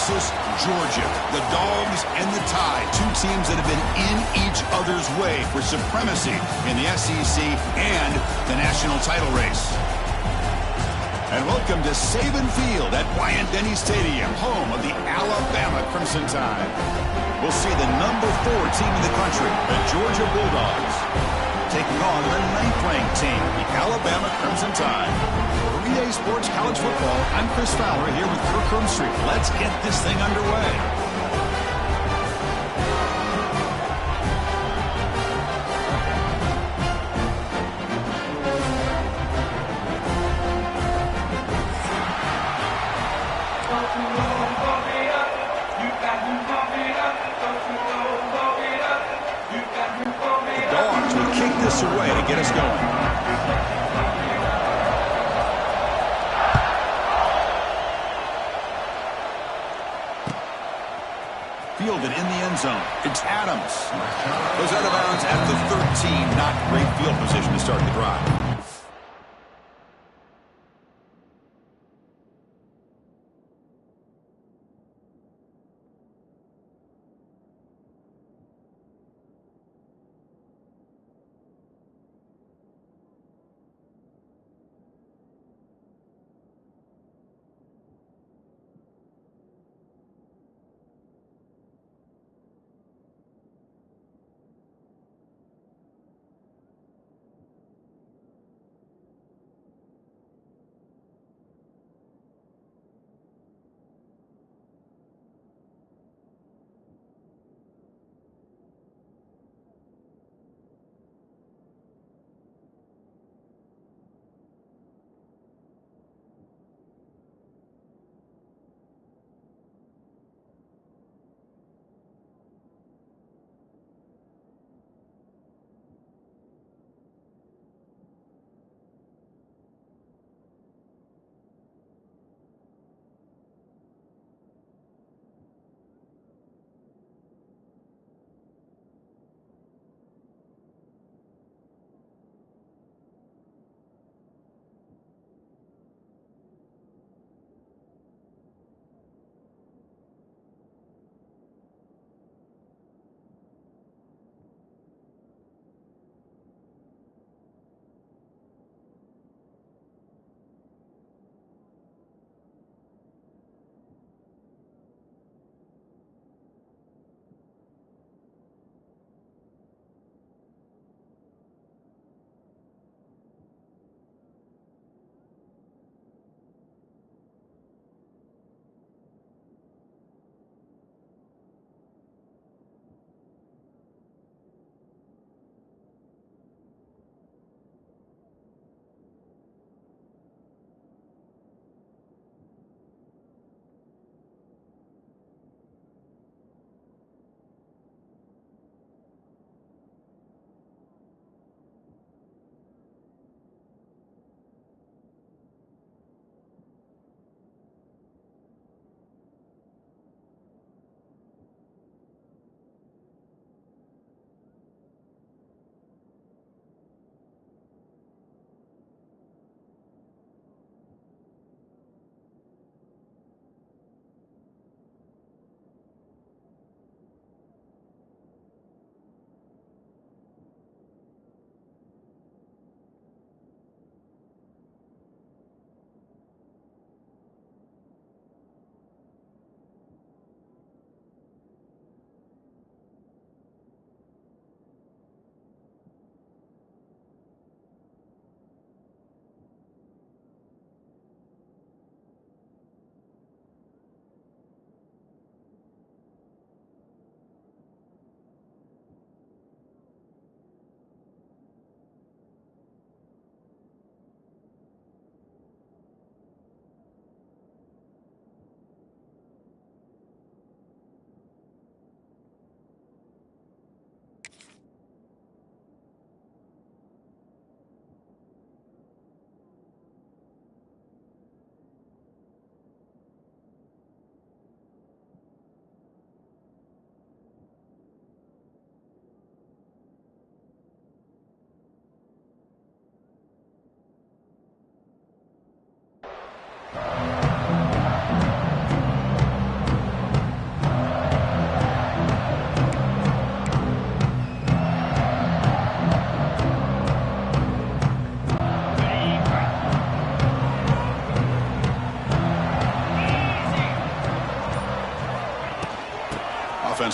versus Georgia. The Dogs and the Tide, two teams that have been in each other's way for supremacy in the SEC and the national title race. And welcome to Saban Field at Bryant-Denny Stadium, home of the Alabama Crimson Tide. We'll see the number 4 team in the country, the Georgia Bulldogs, taking on the 9th-ranked team, the Alabama Crimson Tide. For EA Sports College Football, I'm Chris Fowler here with Kirk Herbstreit. Let's get this thing underway. Away to get us going. Fielded in the end zone. It's Adams. Goes out of bounds at the 13. Not great field position to start the drive.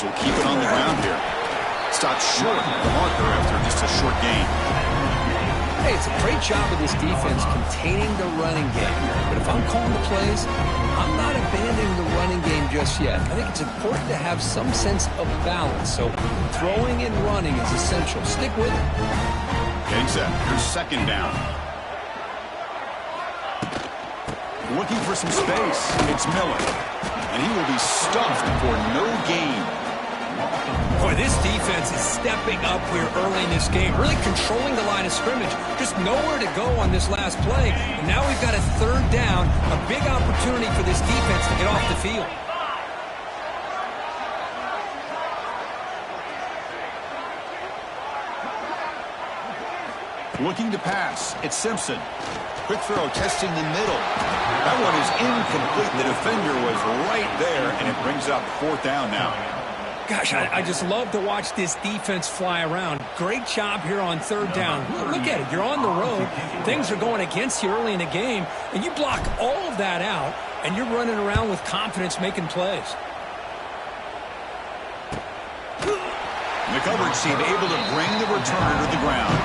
defense will keep it on the ground here. Stopped short of the marker after just a short gain. Hey, it's a great job of this defense containing the running game. But if I'm calling the plays, I'm not abandoning the running game just yet. I think it's important to have some sense of balance. So throwing and running is essential. Stick with it. Getting set. Here's second down. Looking for some space. It's Miller. And he will be stuffed for no gain. Boy, this defense is stepping up here early in this game, really controlling the line of scrimmage. Just nowhere to go on this last play. And now we've got a third down, a big opportunity for this defense to get off the field. Looking to pass. It's Simpson. Quick throw, testing the middle. That one is incomplete. The defender was right there, and it brings up fourth down now. Gosh, I just love to watch this defense fly around. Great job here on third down. Look at it. You're on the road. Things are going against you early in the game, and you block all of that out, and you're running around with confidence making plays. The coverage team able to bring the returner to the ground.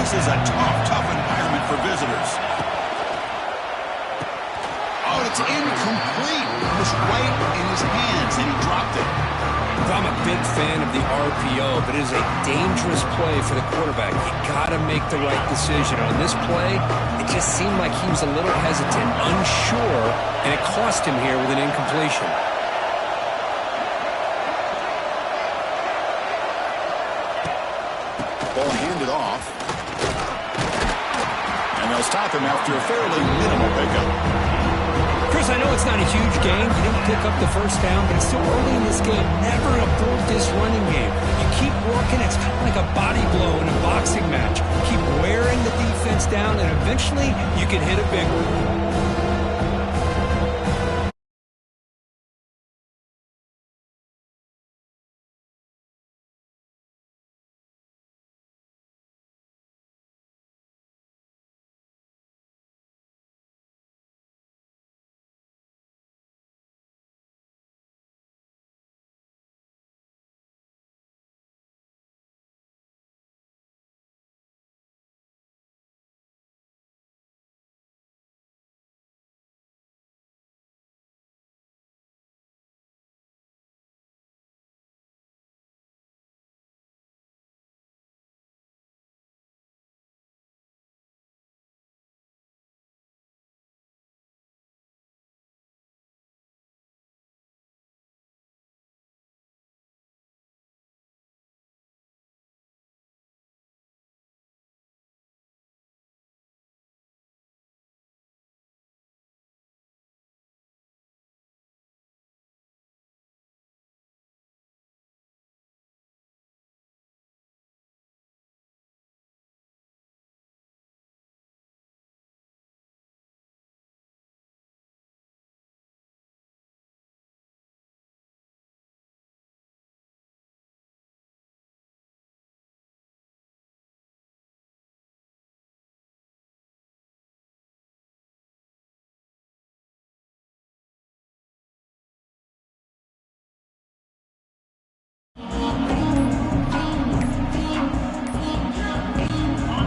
This is a tough environment for visitors. Oh, it's incomplete. It was right in his hands, and he dropped it. I'm a big fan of the RPO, but it is a dangerous play for the quarterback. You got to make the right decision. On this play, it just seemed like he was a little hesitant, unsure, and it cost him here with an incompletion. Ball handed off. They'll stop him after a fairly minimal pickup. Chris, I know it's not a huge gain. You didn't pick up the first down, but it's still early in this game. Never abort this running game. You keep working. It's kind of like a body blow in a boxing match. Keep wearing the defense down, and eventually you can hit a big one.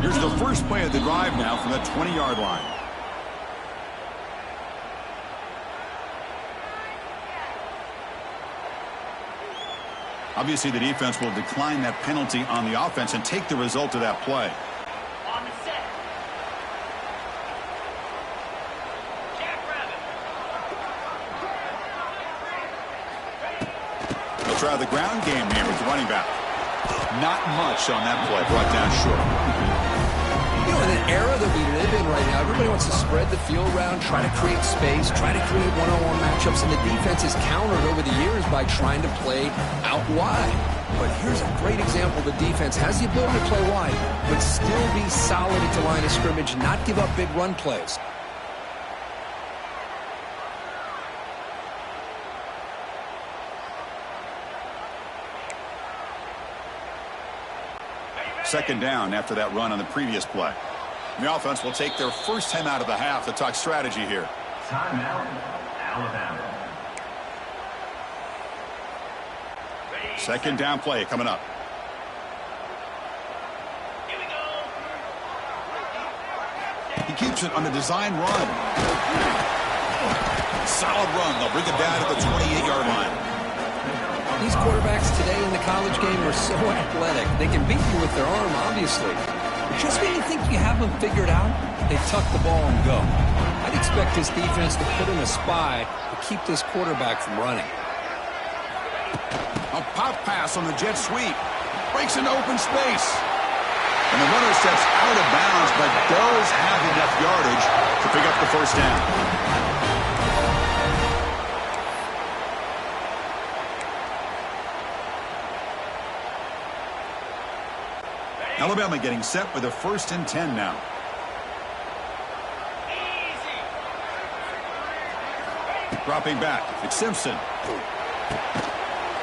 Here's the first play of the drive now from the 20-yard line. Obviously, the defense will decline that penalty on the offense and take the result of that play. On the set. Jack Rabbit. They'll try the ground game here with the running back. Not much on that play, brought down short. You know, in an era that we live in right now, everybody wants to spread the field around, try to create space, try to create one-on-one matchups, and the defense is countered over the years by trying to play out wide. But here's a great example. The defense has the ability to play wide, but still be solid at the line of scrimmage, not give up big run plays. Second down after that run on the previous play. And the offense will take their first time out of the half to talk strategy here. Timeout, Alabama. Second down play coming up. He keeps it on the design run. Solid run. They'll bring it down to the 28-yard line. These quarterbacks today in the college game are so athletic. They can beat you with their arm, obviously. But just when you think you have them figured out, they tuck the ball and go. I'd expect this defense to put in a spy to keep this quarterback from running. A pop pass on the jet sweep. Breaks into open space. And the runner steps out of bounds, but does have enough yardage to pick up the first down. Alabama getting set with a 1st and 10 now. Dropping back, it's Simpson.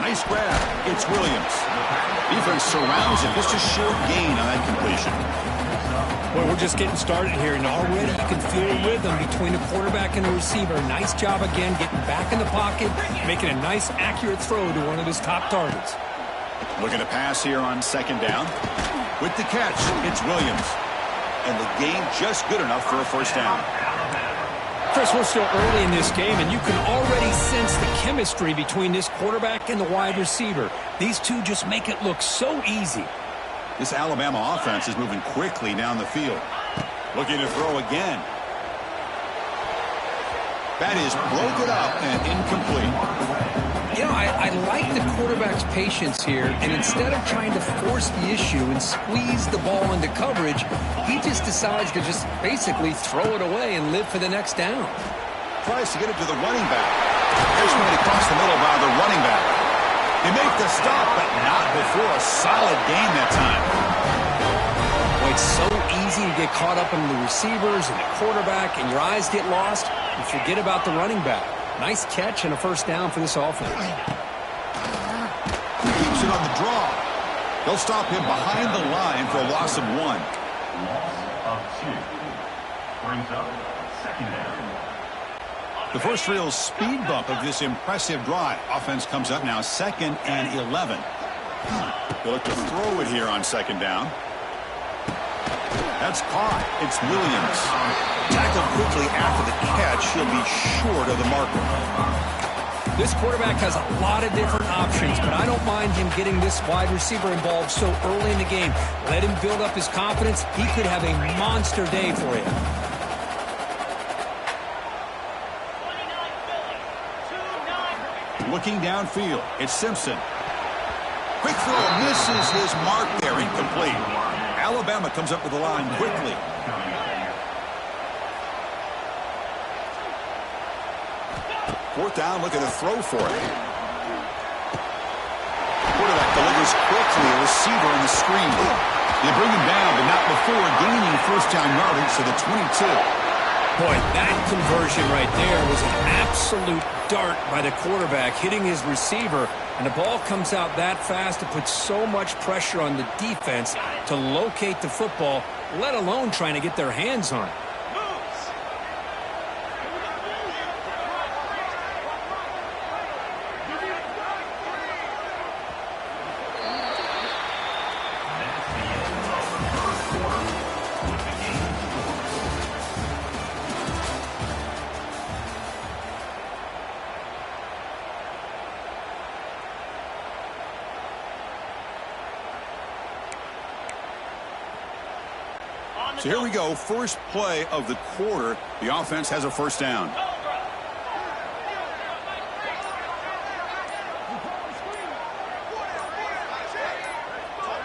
Nice grab, it's Williams. Defense surrounds him, just a short gain on that completion. Well, we're just getting started here, and already you can feel a rhythm between the quarterback and the receiver. Nice job again getting back in the pocket, making a nice, accurate throw to one of his top targets. Looking to pass here on second down. With the catch, it's Williams. And the gain just good enough for a first down. Chris, we're still early in this game, and you can already sense the chemistry between this quarterback and the wide receiver. These two just make it look so easy. This Alabama offense is moving quickly down the field. Looking to throw again. That is broken up and incomplete. You know, I like the quarterback's patience here, and instead of trying to force the issue and squeeze the ball into coverage, he just decides to just basically throw it away and live for the next down. Tries to get it to the running back. There's one across the middle by the running back. They make the stop, but not before a solid gain that time. Boy, it's so easy to get caught up in the receivers and the quarterback, and your eyes get lost. You forget about the running back. Nice catch and a first down for this offense. He keeps it on the draw. They'll stop him behind the line for a loss of 1. Loss of 2. Brings up second down. The first real speed bump of this impressive drive. Offense comes up now 2nd and 11. They'll look to throw it here on second down. That's caught. It's Williams. Tackled quickly after the catch. He'll be short of the marker. This quarterback has a lot of different options, but I don't mind him getting this wide receiver involved so early in the game. Let him build up his confidence. He could have a monster day for you. Looking downfield, it's Simpson. Quick throw, misses his mark there, incomplete. Alabama comes up with the line quickly. Fourth down, looking to throw for it. Quarterback delivers quickly, a receiver on the screen. They bring him down, but not before gaining first down yardage to the 22. Boy, that conversion right there was an absolute dart by the quarterback, hitting his receiver, and the ball comes out that fast. It puts so much pressure on the defense to locate the football, let alone trying to get their hands on it. So here we go, first play of the quarter. The offense has a first down.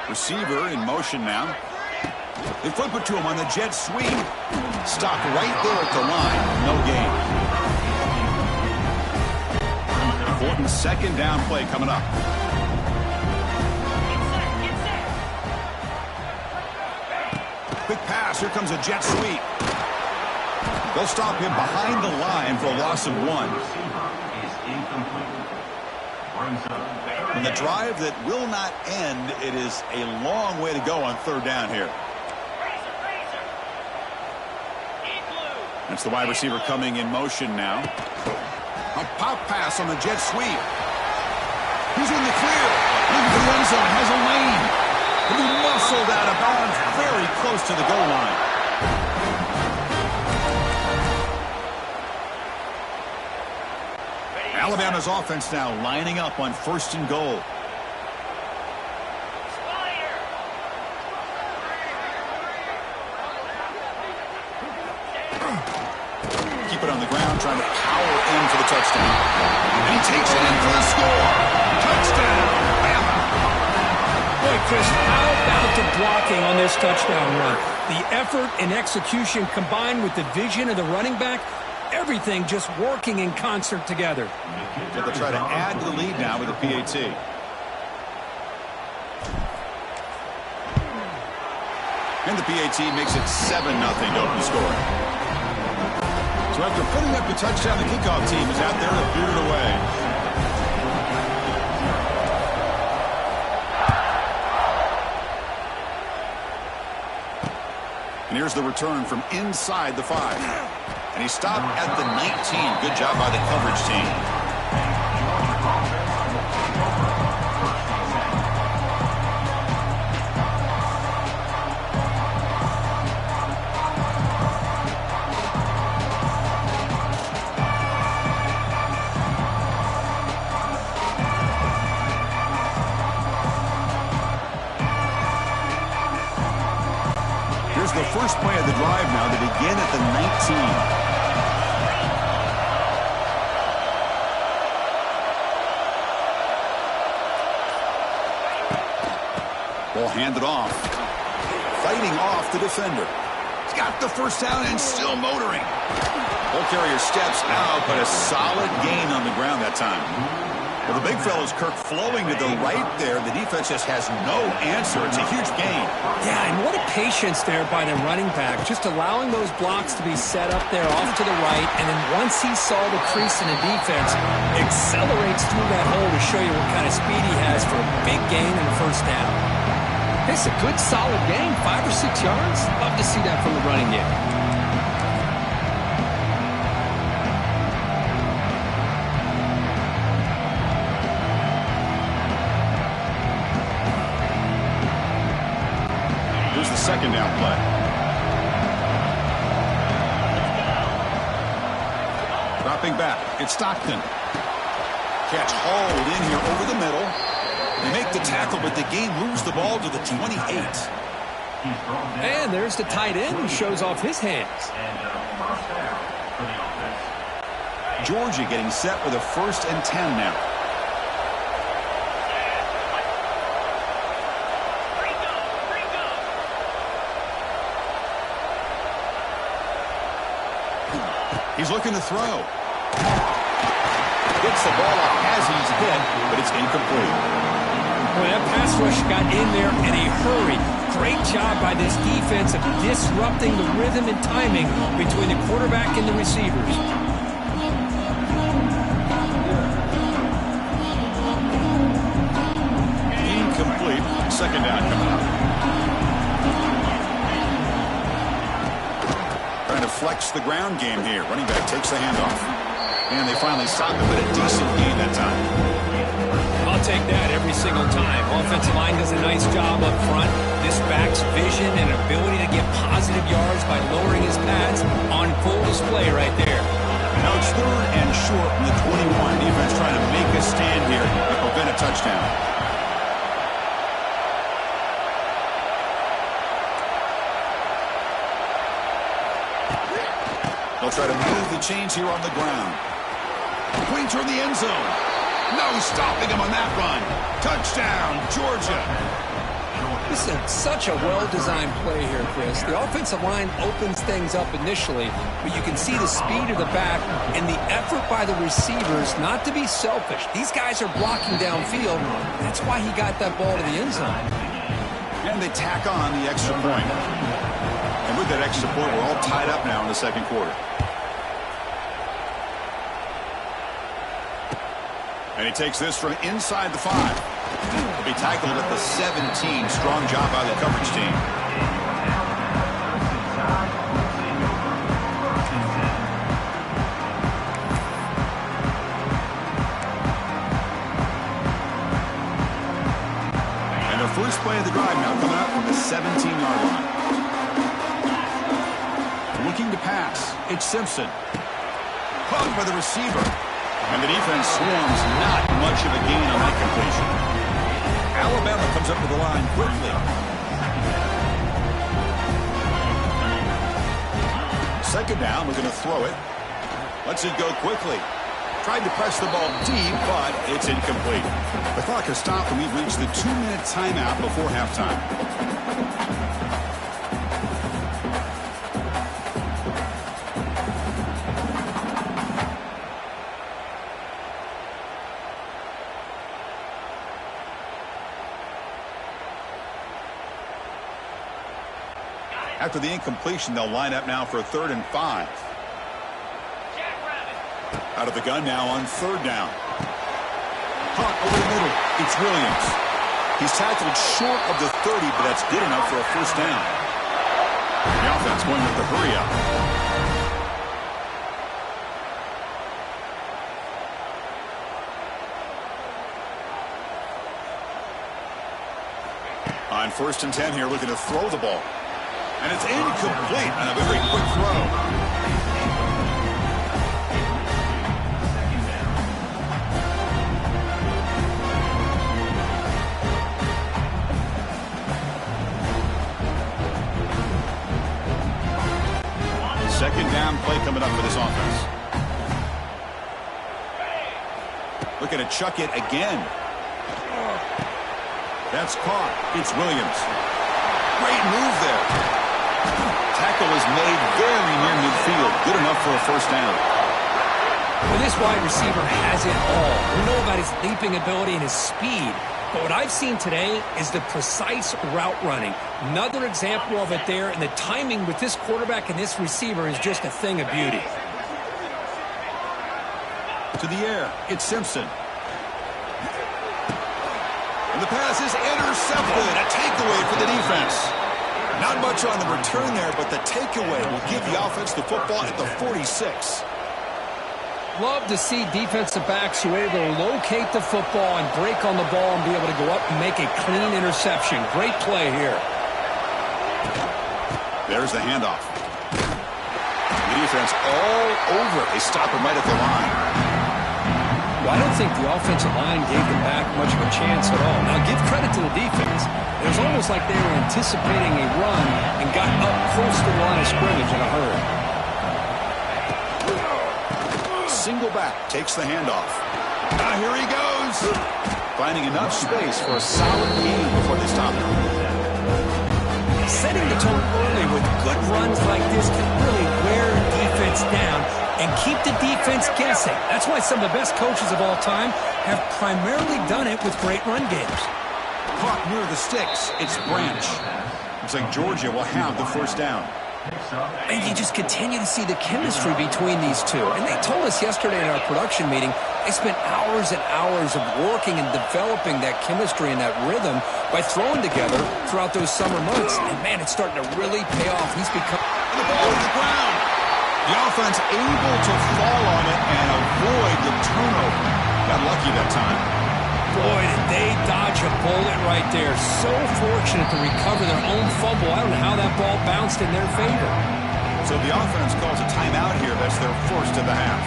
Receiver in motion now. They flip it to him on the jet sweep. Stopped right there at the line. No gain. Important second down play coming up. Quick pass. Here comes a jet sweep. They'll stop him behind the line for a loss of 1. Is incomplete. Brings up And the drive that will not end, it is a long way to go on third down here. That's the wide receiver coming in motion now. A pop pass on the jet sweep. He's in the clear. Looking for the end zone. Has a lane. He'll be muscled out of bounds very close to the goal line. Alabama's offense now lining up on 1st and goal. Keep it on the ground, trying to power in for the touchdown. And he takes it in for the score. Touchdown, Bama. Boy, Chris, how about the blocking on this touchdown run? The effort and execution combined with the vision of the running back, everything just working in concert together. So they'll try to add to the lead now with the PAT. And the PAT makes it 7-0 to open the score. So after putting up the touchdown, the kickoff team is out there to boot it away. And here's the return from inside the 5. And he stopped at the 19. Good job by the coverage team. Here's the first play of the drive now to begin at the 19. Ball handed off. Fighting off the defender. He's got the first down and still motoring. Ball carrier steps out, but a solid gain on the ground that time. Well, the big fellow's Kirk flowing to the right there. The defense just has no answer. It's a huge gain. Yeah, and what a patience there by the running back. Just allowing those blocks to be set up there off to the right. And then once he saw the crease in the defense, accelerates through that hole to show you what kind of speed he has for a big gain and a first down. It's a good, solid gain, 5 or 6 yards. Love to see that from the running game. Here's the second down play. Dropping back, it's Stockton. Catch hauled in here over the middle. They make the tackle, but the game moves the ball to the 28. And there's the tight end who shows off his hands. Georgia getting set with a 1st and 10 now. He's looking to throw. Gets the ball off as he's hit, but it's incomplete. Well, that pass rush got in there in a hurry. Great job by this defense of disrupting the rhythm and timing between the quarterback and the receivers. Incomplete. Second down coming up. Trying to flex the ground game here. Running back takes the handoff. And they finally stop it, but a decent gain that time. I'll take that every single time. Offensive line does a nice job up front. This back's vision and ability to get positive yards by lowering his pads on full display right there. Now it's 3rd and short from the 21. Defense trying to make a stand here to prevent a touchdown. They'll try to move the chains here on the ground. Queen toward the end zone. No stopping him on that run. Touchdown, Georgia. This is such a well-designed play here, Chris. The offensive line opens things up initially, but you can see the speed of the back and the effort by the receivers not to be selfish. These guys are blocking downfield. That's why he got that ball to the end zone. And they tack on the extra point. And with that extra point, we're all tied up now in the second quarter. And he takes this from inside the 5. He'll be tackled at the 17. Strong job by the coverage team. And their first play of the drive now coming up from the 17-yard line. Looking to pass. It's Simpson. Caught by the receiver. And the defense swarms. Not much of a gain on that completion. Alabama comes up to the line quickly. Second down, looking to throw it. Lets it go quickly. Tried to press the ball deep, but it's incomplete. The clock has stopped, and we've reached the 2-minute timeout before halftime. After the incompletion, they'll line up now for a 3rd and 5. Out of the gun now on 3rd down. Caught over the middle. It's Williams. He's tackled short of the 30, but that's good enough for a 1st down. The offense going with the hurry up. On 1st and 10 here, looking to throw the ball. And it's incomplete on a very quick throw. Second down play coming up for this offense. Looking to chuck it again. That's caught. It's Williams. Great move there. Tackle is made very near midfield. Good enough for a 1st down. Well, this wide receiver has it all. We know about his leaping ability and his speed. But what I've seen today is the precise route running. Another example of it there, and the timing with this quarterback and this receiver is just a thing of beauty. To the air, it's Simpson. And the pass is intercepted. A takeaway for the defense. Not much on the return there, but the takeaway will give the offense the football at the 46. Love to see defensive backs who are able to locate the football and break on the ball and be able to go up and make a clean interception. Great play here. There's the handoff. The defense all over. They stop him right at the line. Well, I don't think the offensive line gave them back much of a chance at all. Now, give credit to the defense. It was almost like they were anticipating a run and got up close to the line of scrimmage in a hurry. Single back takes the handoff. Now here he goes. Finding enough space for a solid gain before they stop him. Setting the tone early with good runs like this can really wear defense down and keep the defense guessing. That's why some of the best coaches of all time have primarily done it with great run games. Caught near the sticks. It's Branch. Looks like Georgia will have the 1st down. And you just continue to see the chemistry between these two. And they told us yesterday in our production meeting, they spent hours and hours of working and developing that chemistry and that rhythm by throwing together throughout those summer months. And man, it's starting to really pay off. He's become... And the ball to the ground. The offense able to fall on it and avoid the turnover. Got lucky that time. Boy, did they dodge a bullet right there. So fortunate to recover their own fumble. I don't know how that ball bounced in their favor. So the offense calls a timeout here. That's their 1st of the half.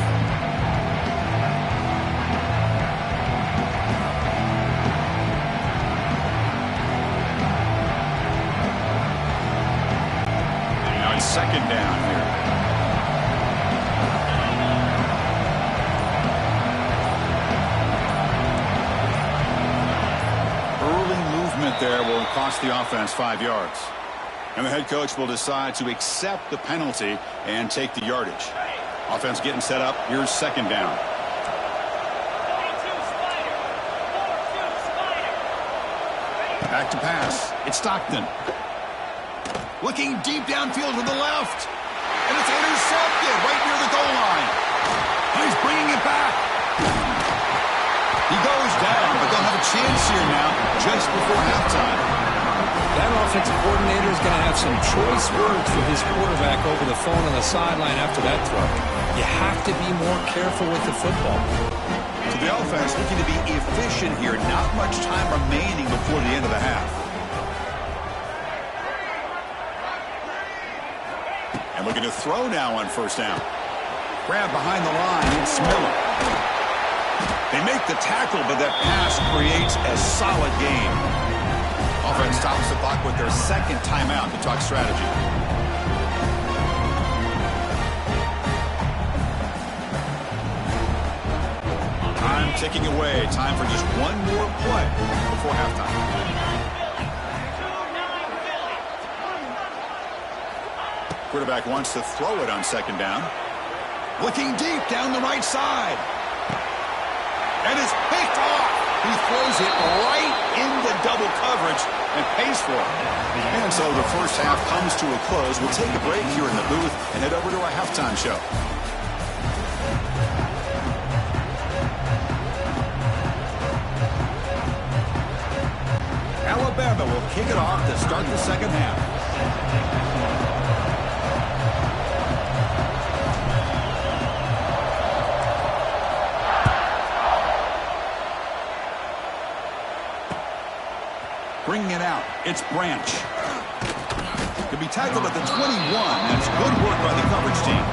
Now it's 2nd down here. There will cost the offense 5 yards. And the head coach will decide to accept the penalty and take the yardage. Offense getting set up. Here's 2nd down. Back to pass. It's Stockton. Looking deep downfield to the left. And it's intercepted right near the goal line. He's bringing it back. He goes down, but they'll have a chance here now just before halftime. That offensive coordinator is going to have some choice words for his quarterback over the phone on the sideline after that throw. You have to be more careful with the football. So the offense looking to be efficient here. Not much time remaining before the end of the half. And looking to throw now on first down. Grab behind the line. It's Miller. They make the tackle, but that pass creates a solid gain. Offense stops the clock with their second timeout to talk strategy. Time ticking away. Time for just one more play before halftime. Quarterback wants to throw it on second down. Looking deep down the right side. And it's picked off. He throws it right into double coverage and pays for it. And so the first half comes to a close. We'll take a break here in the booth and head over to our halftime show. Alabama will kick it off to start the second half. Bringing it out, it's Branch. Could be tackled at the 21. That's good work by the coverage team.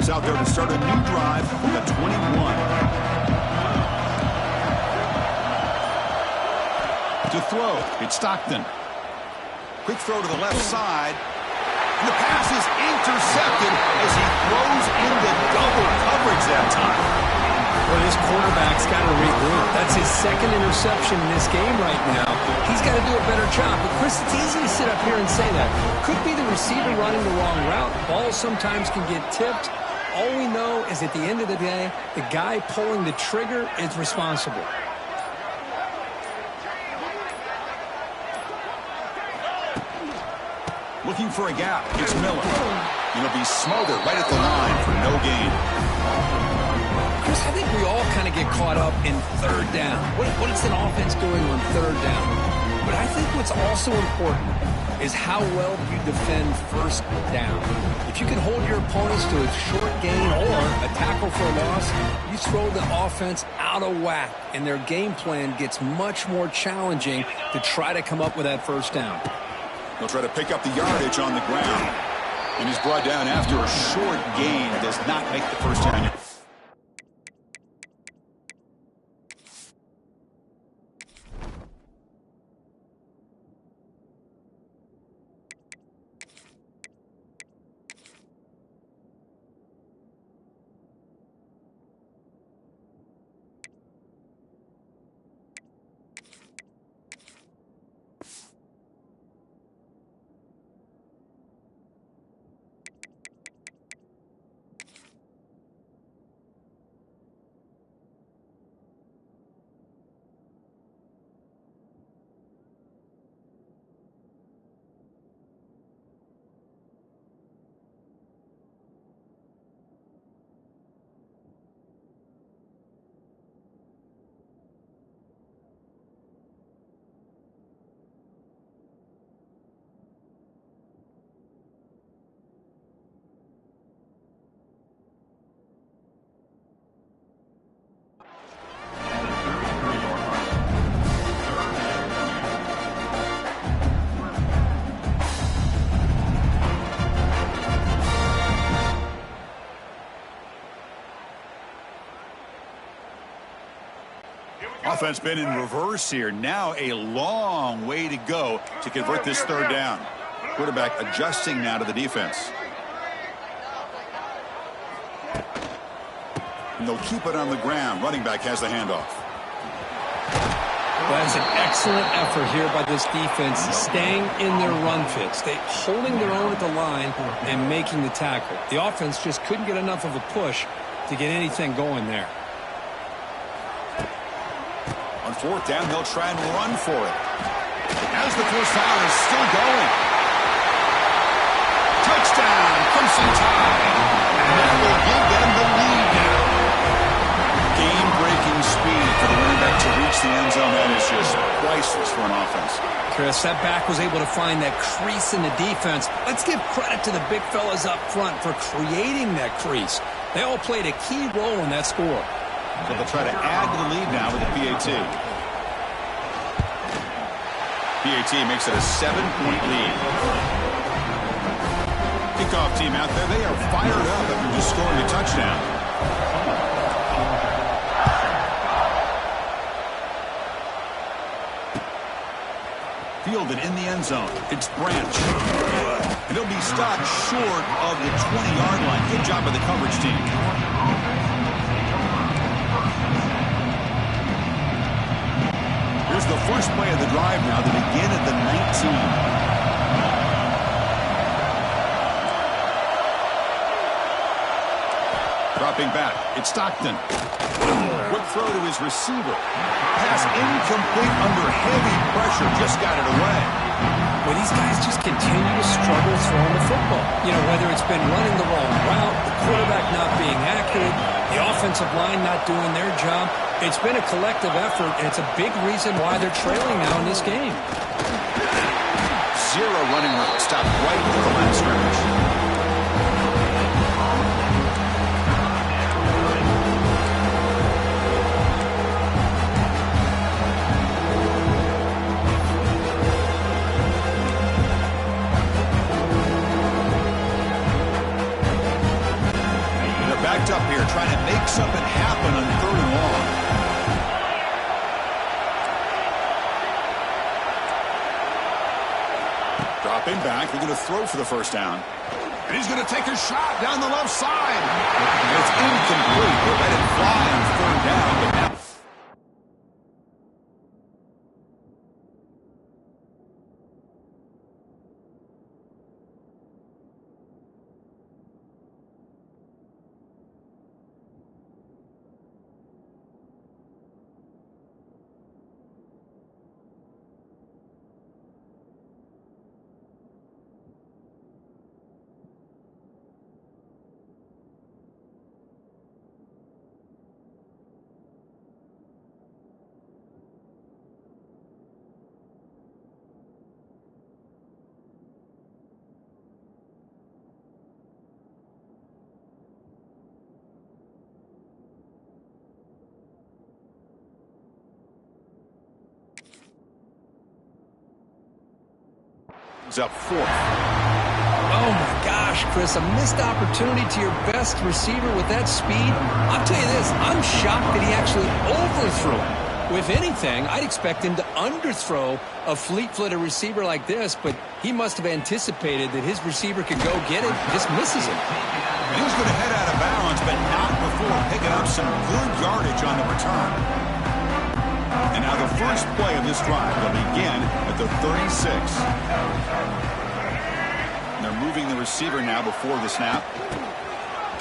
Out there to start a new drive from the 21. To throw, it's Stockton. Quick throw to the left side. And the pass is intercepted as he throws into double coverage that time. Well, this quarterback's got to regroup. That's his second interception in this game right now. He's got to do a better job. But, Chris, it's easy to sit up here and say that. Could be the receiver running the wrong route. Balls sometimes can get tipped. All we know is at the end of the day, the guy pulling the trigger is responsible. Looking for a gap. It's Miller. He'll be smothered right at the line for no gain. Chris, I think we all kind of get caught up in third down. What is an offense doing on third down? But I think what's also important is how well you defend first down. If you can hold your opponents to a short gain or a tackle for a loss, you throw the offense out of whack, and their game plan gets much more challenging to try to come up with that first down. He'll try to pick up the yardage on the ground. And he's brought down after a short gain. Does not make the first down. Offense been in reverse here. Now a long way to go to convert this third down. Quarterback adjusting now to the defense. And they'll keep it on the ground. Running back has the handoff. Well, that's an excellent effort here by this defense, staying in their run fits. They holding their own at the line and making the tackle. The offense just couldn't get enough of a push to get anything going there. On fourth down, they'll try and run for it. As the first down is still going. Touchdown, Crimson Tide. And that will give them the lead now. Game-breaking speed for the running back to reach the end zone. That is just priceless for an offense. Chris, that back was able to find that crease in the defense. Let's give credit to the big fellas up front for creating that crease. They all played a key role in that score. So they'll try to add to the lead now with the PAT. PAT makes it a 7-point lead. Kickoff team out there. They are fired up after just scoring a touchdown. Fielded in the end zone. It's Branch. And he'll be stopped short of the 20-yard line. Good job by the coverage team. Here's the first play of the drive now. They begin at the 19. Dropping back. It's Stockton. Quick throw to his receiver. Pass incomplete under heavy pressure. Just got it away. Well, these guys just continue to struggle throwing the football. You know, whether it's been running the wrong route, the quarterback not being accurate, the offensive line not doing their job. It's been a collective effort, and it's a big reason why they're trailing now in this game. Zero running route. Stopped right at the line of scrimmage. Backed up here, trying to make something happen on third and long. Dropping back, they're going to throw for the first down. And he's going to take a shot down the left side. And it's incomplete. They let it fly on third down, but now It's up 4th. Oh, my gosh, Chris, a missed opportunity to your best receiver with that speed. I'll tell you this, I'm shocked that he actually overthrew it. If anything, I'd expect him to underthrow a fleet-footed receiver like this, but he must have anticipated that his receiver could go get it, just misses him. And he was going to head out of bounds, but not before picking up some good yardage on the return. And now the first play of this drive will begin at the 36. And they're moving the receiver now before the snap.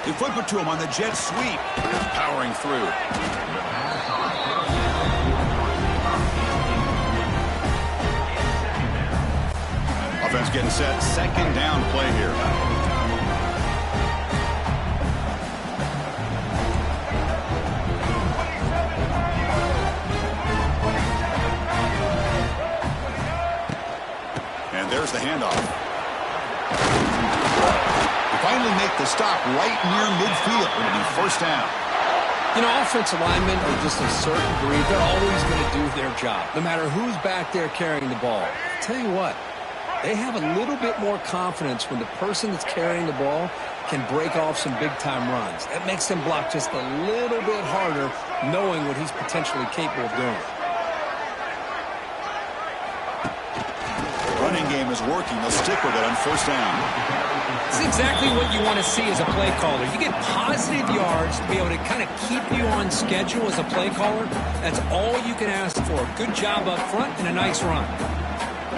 They flip it to him on the jet sweep. Powering through. Offense getting set. Second down play here. And there's the handoff. They finally make the stop right near midfield. It'll be first down. You know, offensive linemen are just a certain breed. They're always going to do their job, no matter who's back there carrying the ball. I'll tell you what, they have a little bit more confidence when the person that's carrying the ball can break off some big-time runs. That makes them block just a little bit harder, knowing what he's potentially capable of doing. Running game is working. They'll stick with it on first down. It's exactly what you want to see as a play caller. You get positive yards to be able to kind of keep you on schedule as a play caller. That's all you can ask for. Good job up front and a nice run.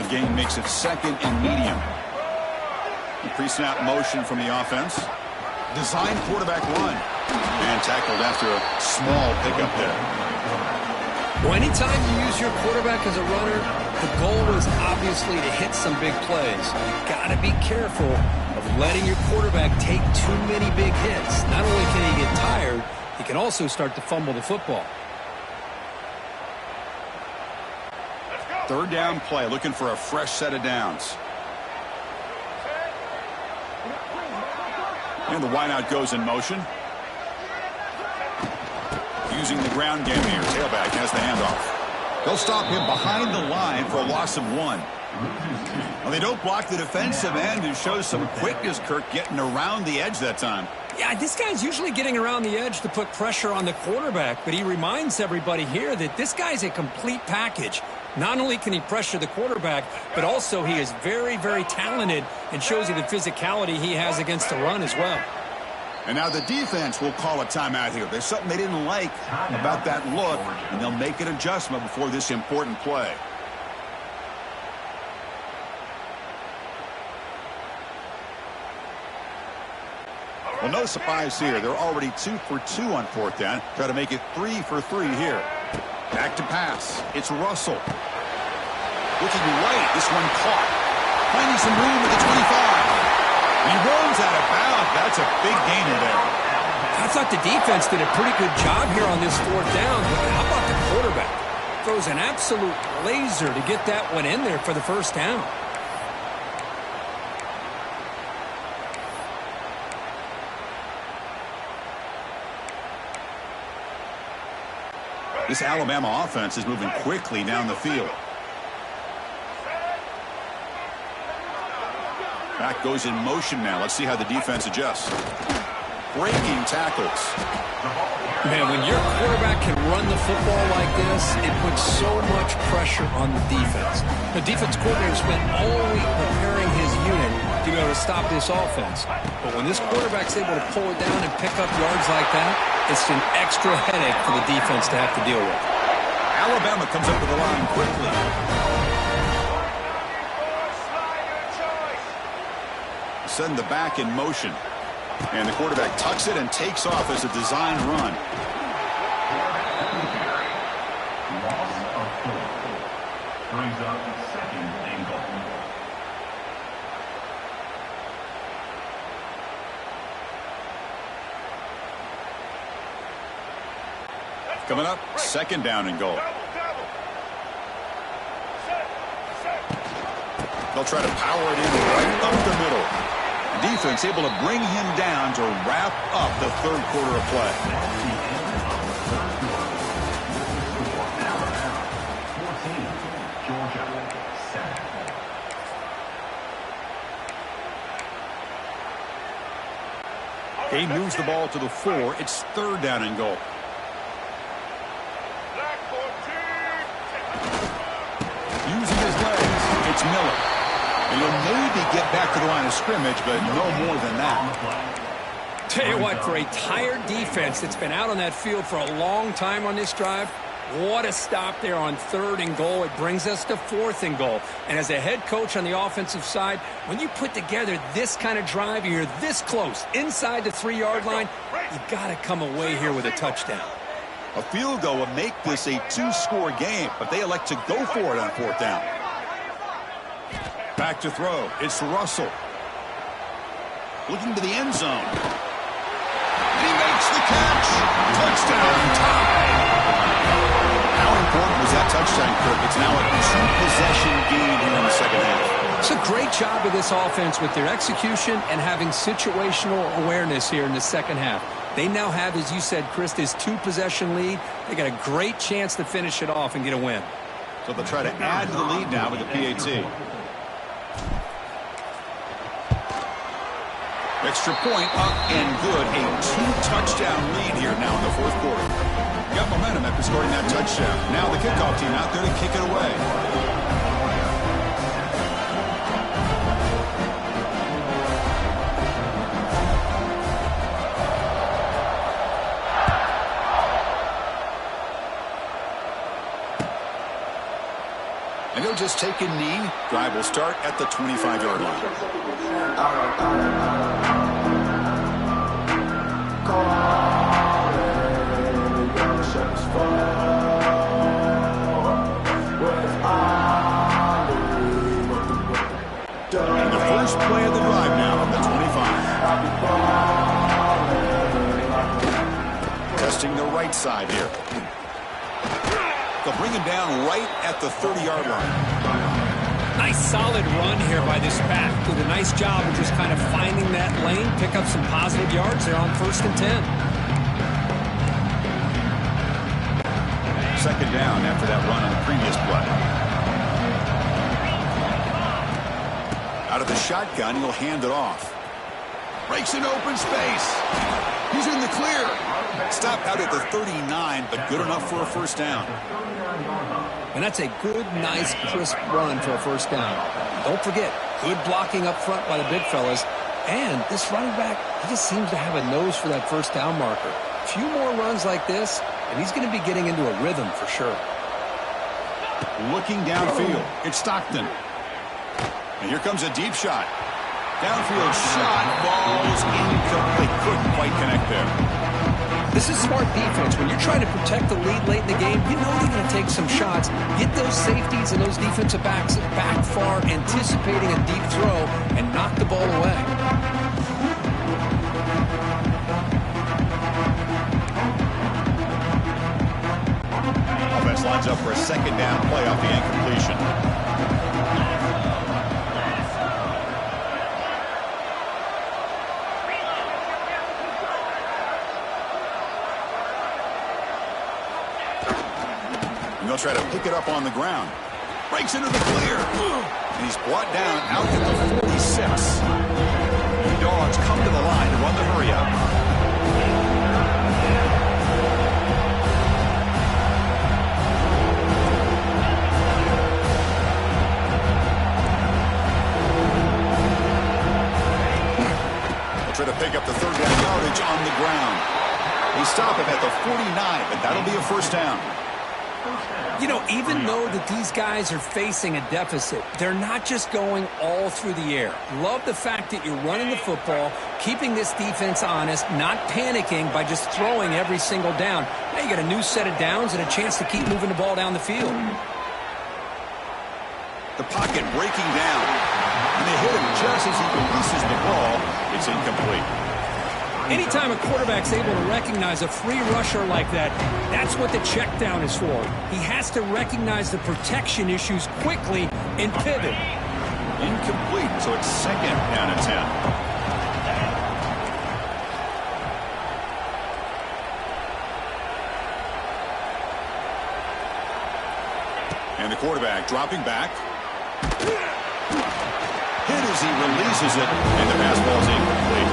The game makes it second and medium. The pre-snap motion from the offense. Design quarterback run. And tackled after a small pickup there. Well, anytime you use your quarterback as a runner, the goal is obviously to hit some big plays. Got to be careful of letting your quarterback take too many big hits. Not only can he get tired, he can also start to fumble the football. Third down play, looking for a fresh set of downs. And the wideout goes in motion. Using the ground game here. Tailback has the handoff. They'll stop him behind the line for a loss of 1. Well, they don't block the defensive end, who shows some quickness, Kirk, getting around the edge that time. Yeah, this guy's usually getting around the edge to put pressure on the quarterback, but he reminds everybody here that this guy's a complete package. Not only can he pressure the quarterback, but also he is very, very talented and shows you the physicality he has against the run as well. And now the defense will call a timeout here. There's something they didn't like about that look, and they'll make an adjustment before this important play. Well, no surprise here. They're already 2 for 2 on fourth down. Try to make it 3 for 3 here. Back to pass. It's Russell. Looking right. This one caught. Finding some room at the 25. He runs out of bounds. That's a big gainer there. I thought the defense did a pretty good job here on this fourth down, but how about the quarterback? Throws an absolute laser to get that one in there for the first down. This Alabama offense is moving quickly down the field. Back goes in motion now. Let's see how the defense adjusts. Breaking tackles. Man, when your quarterback can run the football like this, it puts so much pressure on the defense. The defense coordinator spent all week preparing his unit to be able to stop this offense. But when this quarterback's able to pull it down and pick up yards like that, it's an extra headache for the defense to have to deal with. Alabama comes up with the line quickly. Send the back in motion. And the quarterback tucks it and takes off as a design run. Loss of 4. Brings up second and goal. Coming up, second down and goal. They'll try to power it in right up the middle. Defense able to bring him down to wrap up the third quarter of play. He moves the ball to the 4. It's 3rd down and goal. Using his legs, it's Miller. And he'll maybe get back to the line of scrimmage, but no more than that. Tell you what, for a tired defense that's been out on that field for a long time on this drive, what a stop there on 3rd and goal. It brings us to 4th and goal. And as a head coach on the offensive side, when you put together this kind of drive, you're this close, inside the 3-yard line, you got to come away here with a touchdown. A field goal would make this a 2-score game, but they elect to go for it on 4th down. Back to throw. It's Russell. Looking to the end zone. He makes the catch. Touchdown, tie. How important was that touchdown, Kirk? It's now a 2-possession game here in the second half. It's a great job of this offense with their execution and having situational awareness here in the second half. They now have, as you said, Chris, this 2-possession lead. They got a great chance to finish it off and get a win. So they'll try to add to the lead now with the PAT. Extra point up and good. A 2-touchdown lead here now in the 4th quarter. Got momentum after scoring that touchdown. Now the kickoff team out there to kick it away. And he'll just take a knee. Drive will start at the 25-yard line. And the first play of the drive now from the 25. Testing the right side here. They'll bring him down right at the 30-yard line. Nice solid run here by this back. Did a nice job of just kind of finding that lane, pick up some positive yards there on 1st and 10. 2nd down after that run on the previous play. Out of the shotgun, he'll hand it off. Breaks an open space. He's in the clear. Stopped out at the 39, but good enough for a 1st down. And that's a good, nice, crisp run for a 1st down. Don't forget, good blocking up front by the big fellas. And this running back, he just seems to have a nose for that 1st down marker. A few more runs like this, and he's going to be getting into a rhythm for sure. Looking downfield, it's Stockton. And here comes a deep shot. Downfield shot, falls incomplete. Couldn't quite connect there. This is smart defense. When you're trying to protect the lead late in the game, you know they're going to take some shots. Get those safeties and those defensive backs back far, anticipating a deep throw, and knock the ball away. Offense lines up for a 2nd down play off the incompletion. They'll try to pick it up on the ground. Breaks into the clear. And he's brought down out at the 46. The Dogs come to the line to run the hurry up. They'll try to pick up the 3rd down yardage on the ground. They stop him at the 49, but that'll be a 1st down. You know, even though that these guys are facing a deficit, they're not just going all through the air. Love the fact that you're running the football, keeping this defense honest, not panicking by just throwing every single down. Now you got a new set of downs and a chance to keep moving the ball down the field. The pocket breaking down. And they hit him just as he releases the ball. It's incomplete. Anytime a quarterback's able to recognize a free rusher like that, that's what the check down is for. He has to recognize the protection issues quickly and pivot. Incomplete, so it's 2nd down and 10. And the quarterback dropping back. Hit as he releases it, and the pass ball's incomplete.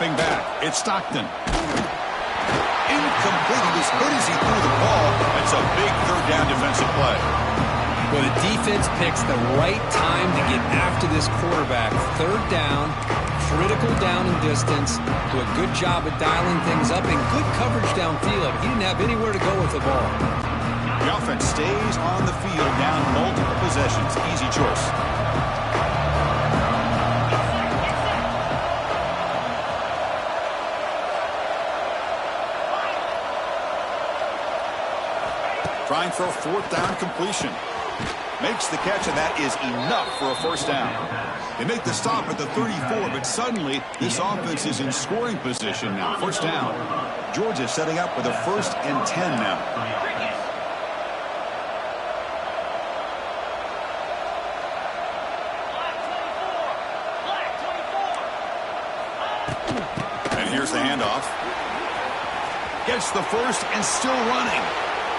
Dropping back. It's Stockton. Incomplete. He was hit as he threw the ball. That's a big third down defensive play. Well, the defense picks the right time to get after this quarterback. Third down, critical down and distance. Do a good job of dialing things up and good coverage downfield. He didn't have anywhere to go with the ball. The offense stays on the field down multiple possessions. Easy choice. Trying for a fourth down completion. Makes the catch, and that is enough for a first down. They make the stop at the 34, but suddenly this offense is in scoring position now. First down. Georgia setting up with a 1st and 10 now. And here's the handoff. Gets the first and still running.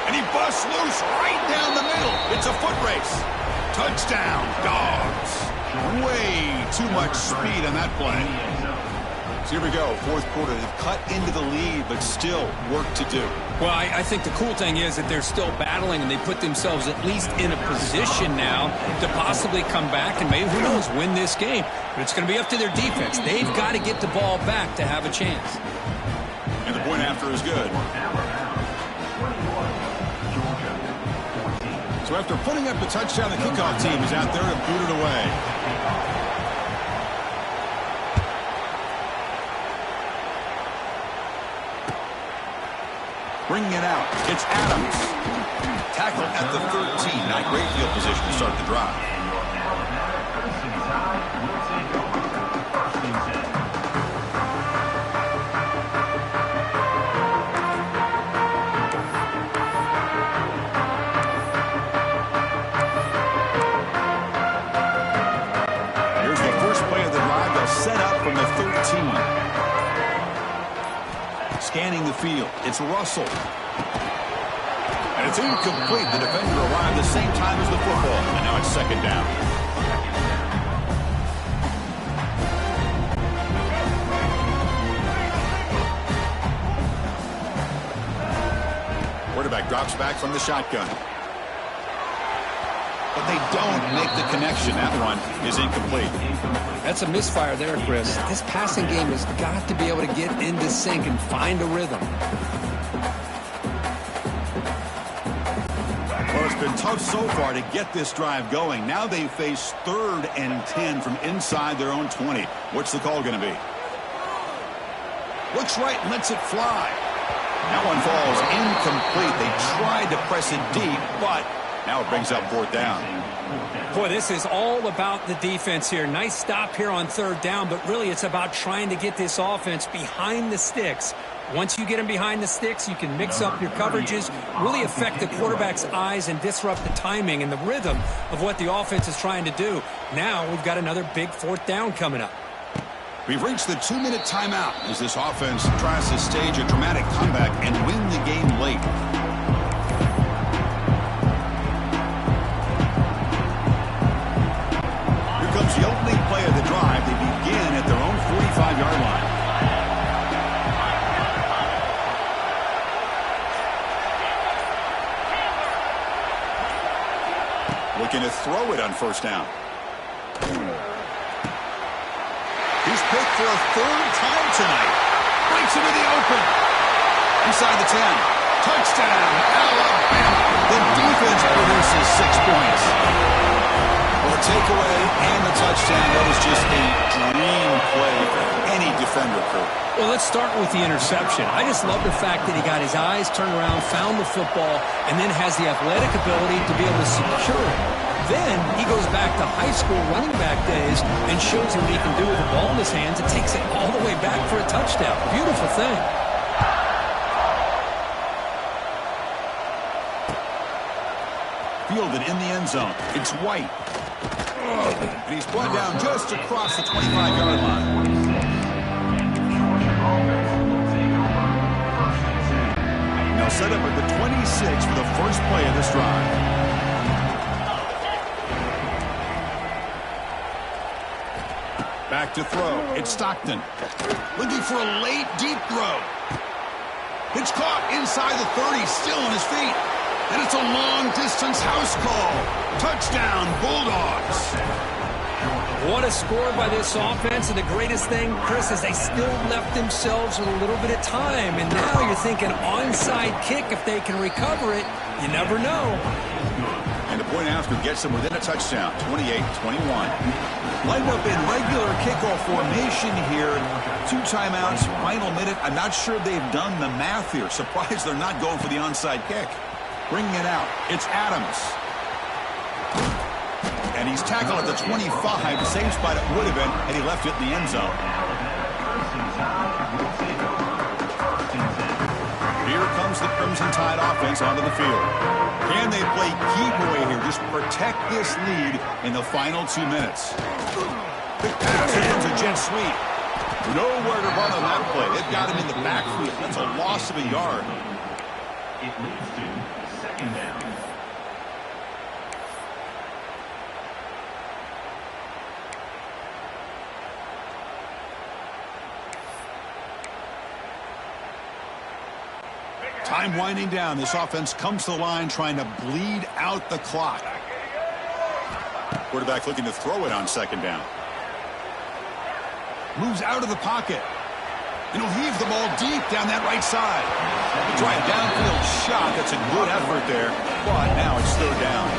And he busts loose right down the middle. It's a foot race. Touchdown, Dogs. Way too much speed on that play. So here we go, fourth quarter. They've cut into the lead, but still work to do. Well, I think the cool thing is that they're still battling, and they put themselves at least in a position now to possibly come back and maybe, who knows, win this game. But it's going to be up to their defense. They've got to get the ball back to have a chance. And the point after is good. So after putting up the touchdown, the kickoff team is out there to boot it away. Bringing it out, it's Adams. Tackle at the 13. Not great field position to start the drive. Set up from the 13. Scanning the field. It's Russell. And it's incomplete. The defender arrived the same time as the football. And now it's second down. Quarterback drops back from the shotgun. But they don't make the connection. That one is incomplete. That's a misfire there, Chris. This passing game has got to be able to get into sync and find a rhythm. Well, it's been tough so far to get this drive going. Now they face 3rd and 10 from inside their own 20. What's the call going to be? Looks right and lets it fly. That one falls incomplete. They tried to press it deep, but now it brings up 4th down. Boy, this is all about the defense here. Nice stop here on 3rd down, but really it's about trying to get this offense behind the sticks. Once you get them behind the sticks, you can mix up your coverages, really affect the quarterback's eyes and disrupt the timing and the rhythm of what the offense is trying to do. Now we've got another big 4th down coming up. We've reached the 2-minute timeout as this offense tries to stage a dramatic comeback and win the game late. The opening play of the drive. They begin at their own 45-yard line. Looking to throw it on 1st down. He's picked for a 3rd time tonight. Breaks into the open. Inside the 10. Touchdown, Alabama. The defense produces 6 points. Well, the takeaway and the touchdown, that was just a dream play for any defender crew. Well, let's start with the interception. I just love the fact that he got his eyes turned around, found the football, and then has the athletic ability to be able to secure it. Then he goes back to high school running back days and shows him what he can do with the ball in his hands and takes it all the way back for a touchdown. Beautiful thing. Fielded in the end zone. It's White. And he's brought down just across the 25-yard line. Now set up at the 26 for the first play of this drive. Back to throw. It's Stockton. Looking for a late, deep throw. It's caught inside the 30, still on his feet. And it's a long-distance house call. Touchdown, Bulldogs. What a score by this offense. And the greatest thing, Chris, is they still left themselves with a little bit of time. And now you're thinking onside kick if they can recover it. You never know. And the point after gets them within a touchdown, 28-21. Lined up in regular kickoff formation here. 2 timeouts, final minute. I'm not sure they've done the math here. Surprised they're not going for the onside kick. Bringing it out, it's Adams. And he's tackled at the 25. Same spot it would have been had he left it in the end zone. Here comes the Crimson Tide offense onto the field. Can they play keep away here? Just protect this lead in the final 2 minutes. Big pass. Here comes a jet sweep. Nowhere to run on that play. They've got him in the backfield. That's a loss of a yard. It leads to second down. Time winding down. This offense comes to the line trying to bleed out the clock. Quarterback looking to throw it on second down. Moves out of the pocket. And he'll heave the ball deep down that right side. The drive downfield shot. That's a good effort there. But now it's third down.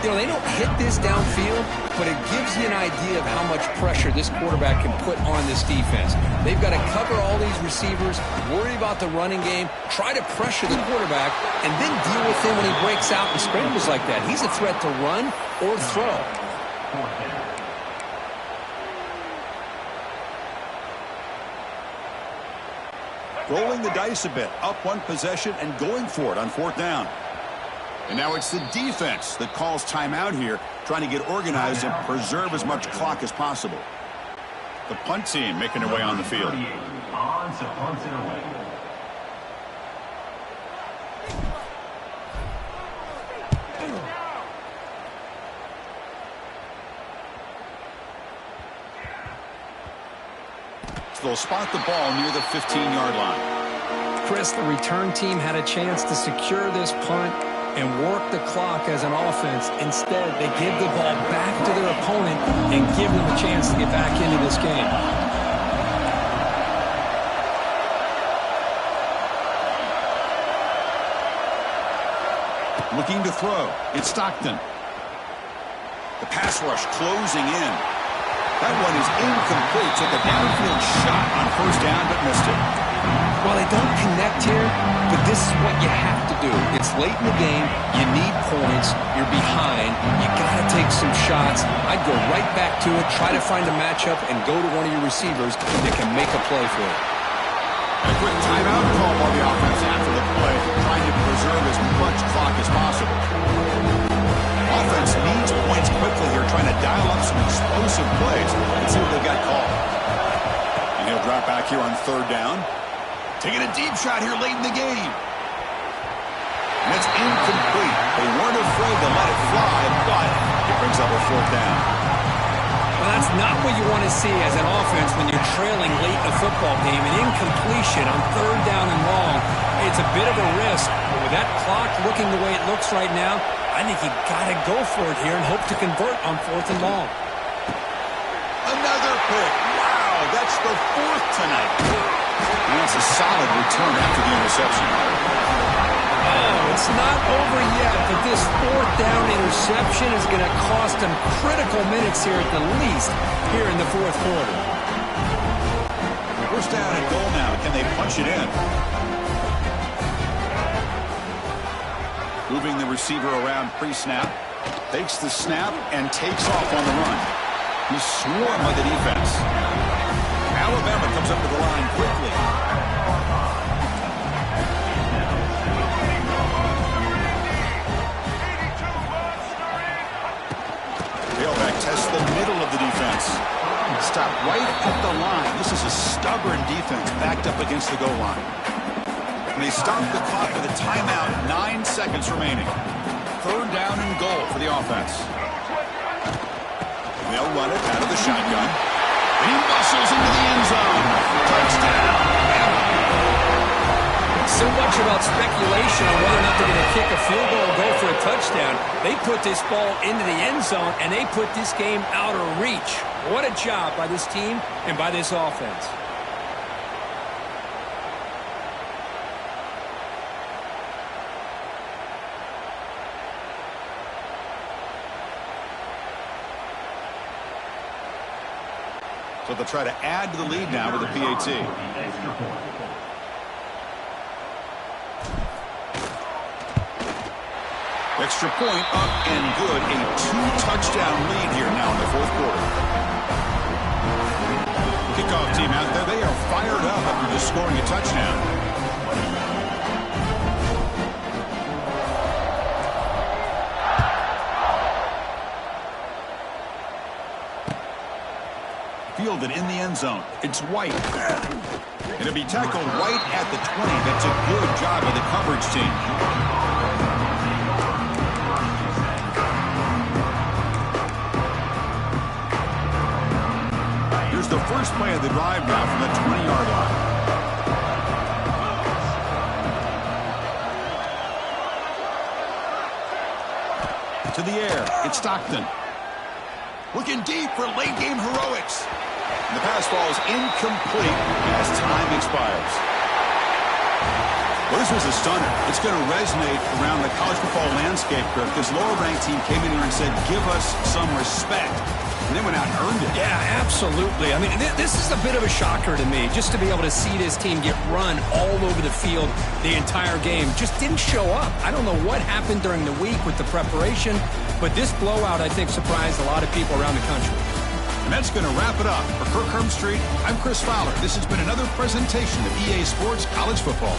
You know, they don't hit this downfield, but it gives you an idea of how much pressure this quarterback can put on this defense. They've got to cover all these receivers, worry about the running game, try to pressure the quarterback, and then deal with him when he breaks out and scrambles like that. He's a threat to run or throw. Rolling the dice a bit, up one possession and going for it on fourth down. And now it's the defense that calls timeout here, trying to get organized and preserve as much clock as possible. The punt team making their way on the field. On to punt it away. So they'll spot the ball near the 15-yard line. Chris, the return team had a chance to secure this punt and work the clock as an offense. Instead, they give the ball back to their opponent and give them a chance to get back into this game. Looking to throw. It's Stockton. The pass rush closing in. That one is incomplete. Took a downfield shot on first down, but missed it. Well, they don't connect here, but this is what you have to do. It's late in the game. You need points. You're behind. You got to take some shots. I'd go right back to it, try to find a matchup, and go to one of your receivers that can make a play for you. A quick timeout call by the offense after the play, trying to preserve as much clock as possible. Offense needs points quickly here, trying to dial up some explosive plays. Let's see what they've got called. And he'll drop back here on third down. Taking a deep shot here late in the game. And it's incomplete. They weren't afraid to let it fly, but it brings up a fourth down. Well, that's not what you want to see as an offense when you're trailing late in a football game. An incompletion on third down and long. It's a bit of a risk. But with that clock looking the way it looks right now, I think you got to go for it here and hope to convert on fourth and long. Another pick. Wow, that's the fourth tonight. And that's a solid return after the interception. Oh, it's not over yet, but this fourth down interception is going to cost them critical minutes here at the least here in the fourth quarter. First down and goal now. Can they punch it in? Moving the receiver around pre-snap. Takes the snap and takes off on the run. He's swarmed by the defense. Alabama comes up to the line quickly. Tailback tests the middle of the defense. Stop right at the line. This is a stubborn defense backed up against the goal line. And they stop the clock with a timeout, 9 seconds remaining. Third down and goal for the offense. They'll run it out of the shotgun. And he muscles into the end zone. Touchdown, Bama. So much about speculation on whether or not they're going to kick a field goal or go for a touchdown. They put this ball into the end zone, and they put this game out of reach. What a job by this team and by this offense. So they'll try to add to the lead now with a PAT. Extra point up and good. A 2-touchdown lead here now in the fourth quarter. Kickoff team out there. They are fired up after just scoring a touchdown. Fielded in the end zone. It's White. It'll be tackled White at the 20. That's a good job of the coverage team. Here's the first play of the drive now from the 20-yard line. To the air. It's Stockton. Looking deep for late-game heroics. And the pass falls incomplete as time expires. Well, this was a stunner. It's going to resonate around the college football landscape, Kirk. This lower-ranked team came in here and said, give us some respect. And they went out and earned it. Yeah, absolutely. I mean, this is a bit of a shocker to me, just to be able to see this team get run all over the field the entire game. Just didn't show up. I don't know what happened during the week with the preparation, but this blowout, I think, surprised a lot of people around the country. And that's going to wrap it up. For Kirk Herbstreit, I'm Chris Fowler. This has been another presentation of EA Sports College Football.